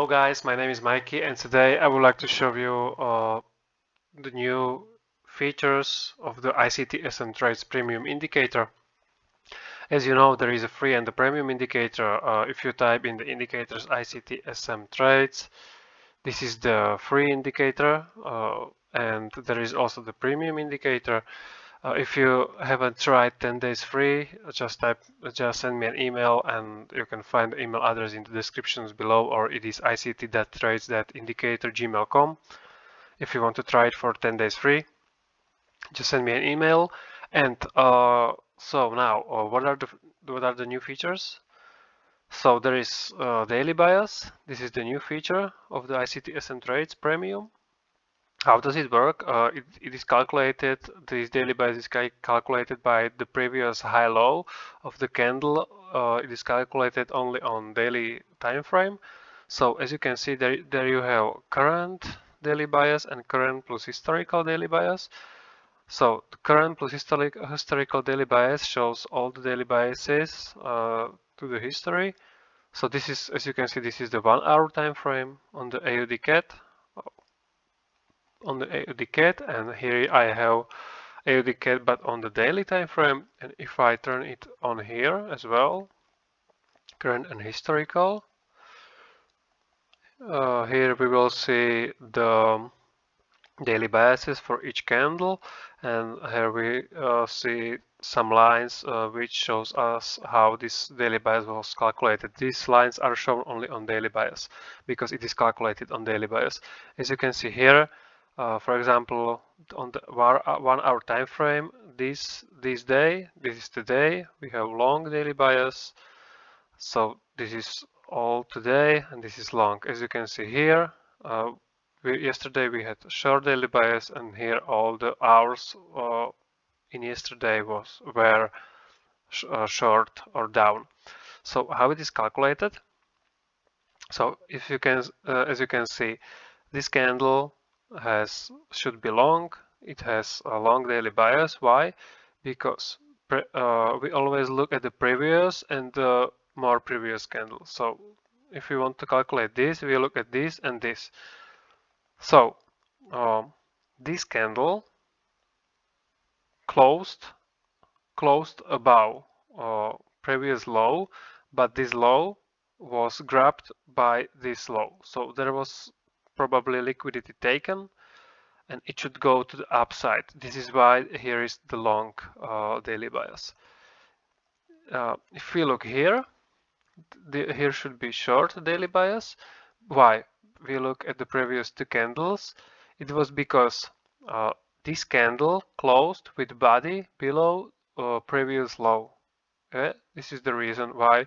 guys, my name is Mikey and today I would like to show you the new features of the ICT SM Trades Premium Indicator. As you know, there is a free and a premium indicator. If you type in the indicators ICT SM Trades, this is the free indicator and there is also the premium indicator. If you haven't tried 10 days free, just send me an email and you can find the email address in the descriptions below, or it is ict.trades.indicator@gmail.com. If you want to try it for 10 days free, just send me an email. And so now, what are the new features? So there is daily bias. This is the new feature of the ICT SM Trades Premium. How does it work? It is calculated, this daily bias is calculated by the previous high-low of the candle. It is calculated only on daily time frame. So as you can see, there you have current daily bias and current plus historical daily bias. So the current plus historical daily bias shows all the daily biases to the history. So this is, as you can see, this is the 1 hour time frame on the AUD CAT. And here I have AUD CAT but on the daily time frame, and if I turn it on here as well, current and historical, here we will see the daily biases for each candle, and here we see some lines which shows us how this daily bias was calculated. These lines are shown only on daily bias because it is calculated on daily bias. As you can see here, for example, on the 1 hour time frame, this is the day, we have long daily bias. So this is all today and this is long. As you can see here, yesterday we had short daily bias, and here all the hours in yesterday were short or down. So how it is calculated? So if you can, as you can see, this candle should be long. It has a long daily bias. Why? Because we always look at the previous and the more previous candle. So if we want to calculate this, we look at this and this. So this candle closed above previous low, but this low was grabbed by this low. So there was probably liquidity taken and it should go to the upside. This is why here is the long daily bias. If we look here, here should be short daily bias. Why? We look at the previous two candles. It was because this candle closed with body below previous low. This is the reason why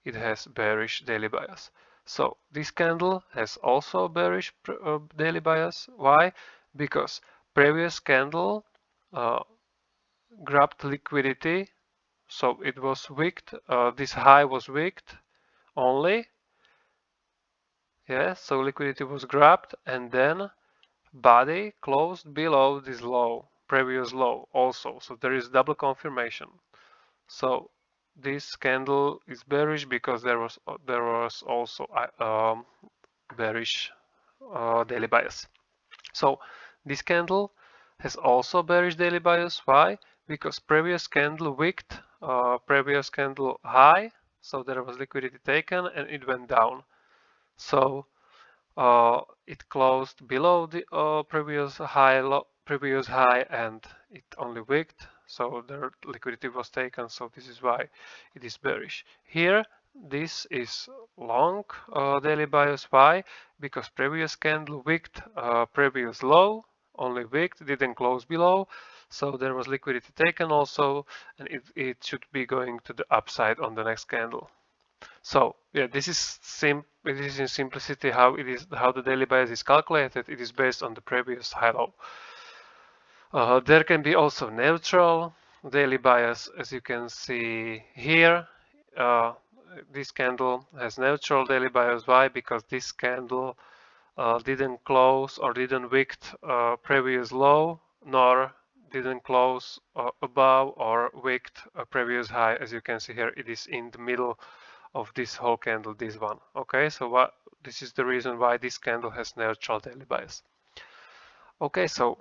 it has bearish daily bias. So this candle has also bearish daily bias. Why? Because previous candle grabbed liquidity, so it was wicked. This high was wicked only. Yeah, so liquidity was grabbed, and then body closed below this low, previous low also. So there is double confirmation. So this candle is bearish because there was also bearish daily bias. So this candle has also bearish daily bias. Why? Because previous candle wicked previous candle high, so there was liquidity taken and it went down. So it closed below the previous high, and it only wicked, so the liquidity was taken. So this is why it is bearish. Here, this is long daily bias. Why? Because previous candle wicked previous low, only wicked, didn't close below, so there was liquidity taken also, and it should be going to the upside on the next candle. So yeah, this is in simplicity how the daily bias is calculated. It is based on the previous high-low. There can be also neutral daily bias, as you can see here. This candle has neutral daily bias. Why? Because this candle didn't close or didn't wicked previous low, nor didn't close above or wicked a previous high. As you can see here, it is in the middle of this whole candle, this one. Okay, so this is the reason why this candle has neutral daily bias. Okay, so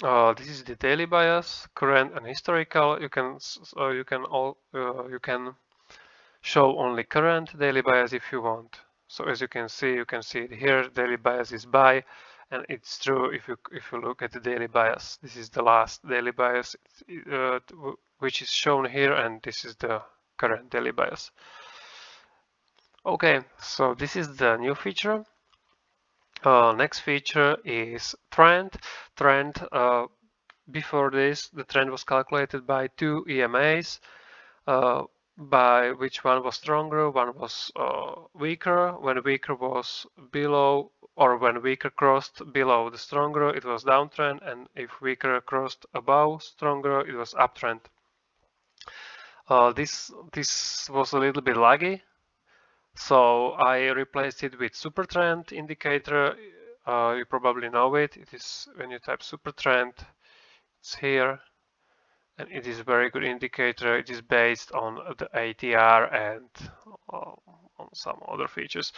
this is the daily bias, current and historical. You can show only current daily bias if you want. So as you can see it here. Daily bias is buy, and it's true if you look at the daily bias. This is the last daily bias which is shown here, and this is the current daily bias. Okay, so this is the new feature. Next feature is trend. Before this, the trend was calculated by two EMAs, by which one was stronger, one was weaker. When weaker was below, or when weaker crossed below the stronger, it was downtrend, and if weaker crossed above stronger, it was uptrend. This was a little bit laggy, so I replaced it with super trend indicator. You probably know it. It is when you type super trend, it's here, and it is a very good indicator. It is based on the ATR and on some other features.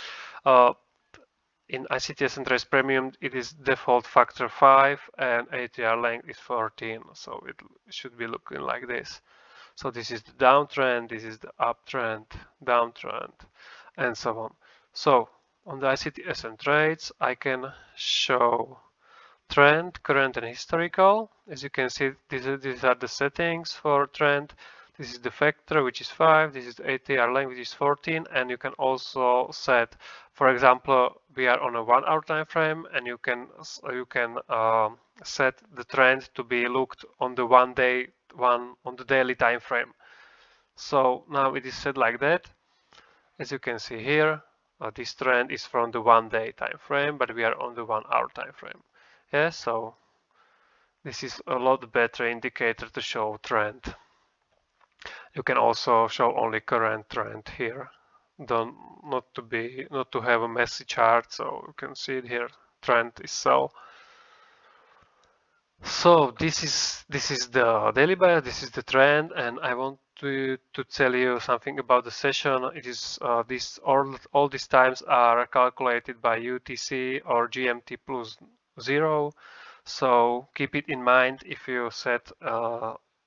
In ICT and Trace Premium, it is default factor 5 and ATR length is 14, so it should be looking like this. So this is the downtrend, this is the uptrend, downtrend, and so on. So on the ICT and Trades, I can show trend, current, and historical. As you can see, these are the settings for trend. This is the factor, which is 5. This is the ATR length, which is 14. And you can also set, for example, we are on a 1 hour time frame, and you can set the trend to be looked on the on the daily time frame. So now it is set like that. As you can see here, this trend is from the 1 day time frame, but we are on the 1 hour time frame. Yeah, so this is a lot better indicator to show trend. You can also show only current trend here. Not to have a messy chart, so you can see it here. Trend is sell. So this is the daily bias. This is the trend, and I want to tell you something about the session. It is all these times are calculated by UTC or GMT plus 0. So keep it in mind if you set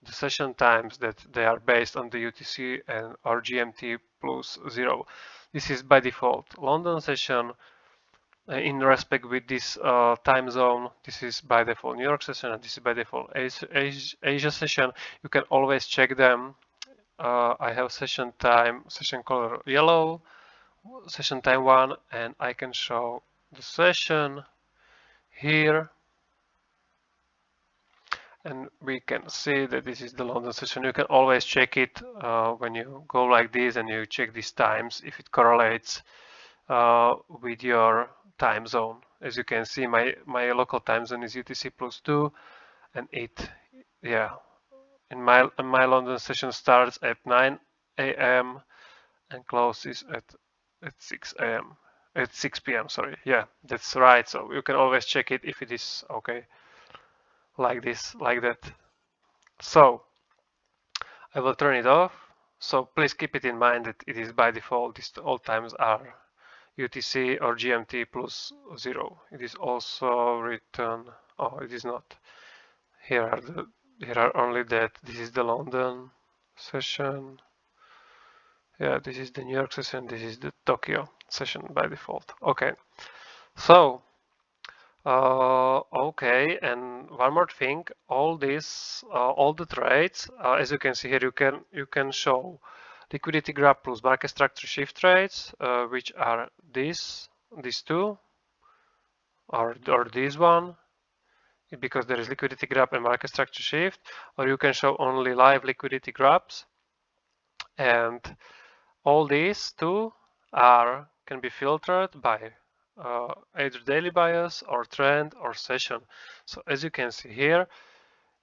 the session times that they are based on the UTC and or GMT plus 0. This is by default London session. In respect with this time zone, this is by default New York session, and this is by default Asia session. You can always check them. I have session color yellow, session time 1, and I can show the session here. And we can see that this is the London session. You can always check it when you go like this and you check these times if it correlates with your time zone. As you can see, my local time zone is UTC plus 2, and in my London session starts at 9 a.m. and closes at 6 a.m. at 6 p.m. Sorry, yeah, that's right. So you can always check it if it is okay, like this, like that. So I will turn it off. So please keep it in mind that it is by default. All times are UTC or GMT plus 0. It is also written. Oh, it is not. Here are only that. This is the London session. Yeah, this is the New York session. This is the Tokyo session by default. Okay. So okay, and one more thing. All the trades, as you can see here, you can show liquidity grab plus market structure shift trades, which are these two, or this one, because there is liquidity grab and market structure shift, or you can show only live liquidity grabs, and all these two can be filtered by either daily bias or trend or session. So as you can see here,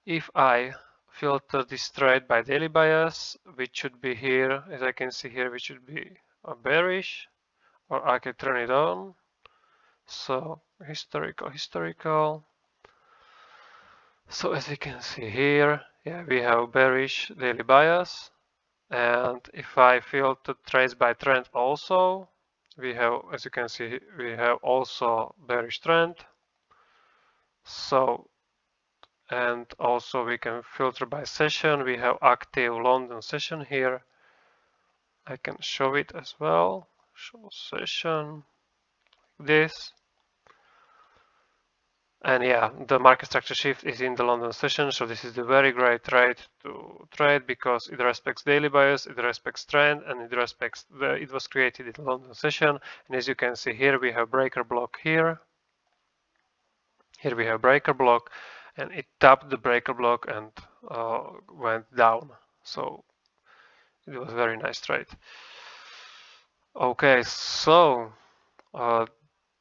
if I filter this trade by daily bias, which should be here, as I can see here, which should be a bearish, or I can turn it on. So historical. So as you can see here, yeah, we have bearish daily bias. And if I filter trades by trend also, we have, as you can see, we have also bearish trend. So, and also we can filter by session. We have active London session here. I can show it as well. Show session, this. And yeah, the market structure shift is in the London session, so this is the very great trade to trade because it respects daily bias, it respects trend, and it respects it was created in the London session. And as you can see here, we have breaker block here. Here we have breaker block, and it tapped the breaker block and went down. So it was a very nice trade. Okay, so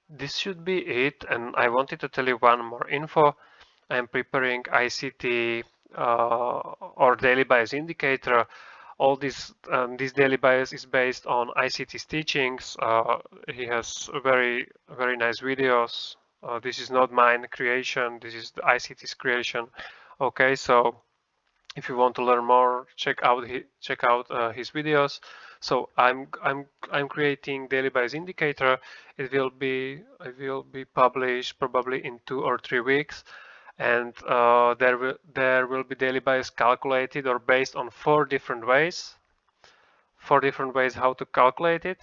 this should be it, and I wanted to tell you one more info. I'm preparing ICT or daily bias indicator. All this daily bias is based on ICT's teachings. He has very nice videos. This is not mine creation. This is the ICT's creation. Okay, so if you want to learn more, check out his videos. So I'm creating daily bias indicator. It will be published probably in 2 or 3 weeks, and there will be daily bias calculated or based on 4 different ways. 4 different ways how to calculate it.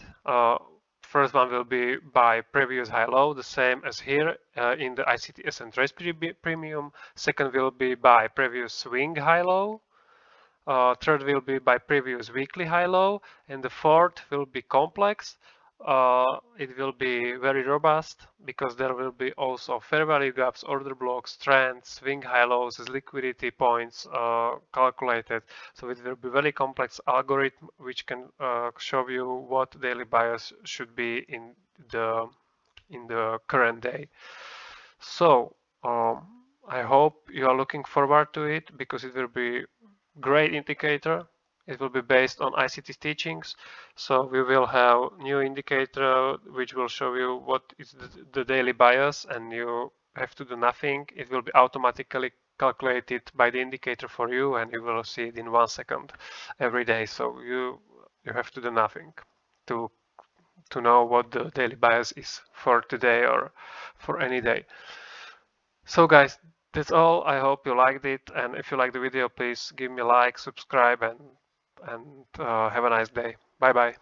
First one will be by previous high-low, the same as here in the ICT and Trace Premium. Second will be by previous swing high-low. Third will be by previous weekly high-low, and the fourth will be complex. It will be very robust because there will be also fair value gaps, order blocks, trends, swing high-lows as liquidity points calculated. So it will be very complex algorithm which can show you what daily bias should be in the current day. So I hope you are looking forward to it because it will be great indicator. It will be based on ICT's teachings. So we will have new indicator which will show you what is the daily bias, and you have to do nothing. It will be automatically calculated by the indicator for you, and you will see it in 1 second every day. So you have to do nothing to know what the daily bias is for today or for any day. So guys, that's all. I hope you liked it, and if you like the video, please give me a like, subscribe, and have a nice day. Bye bye.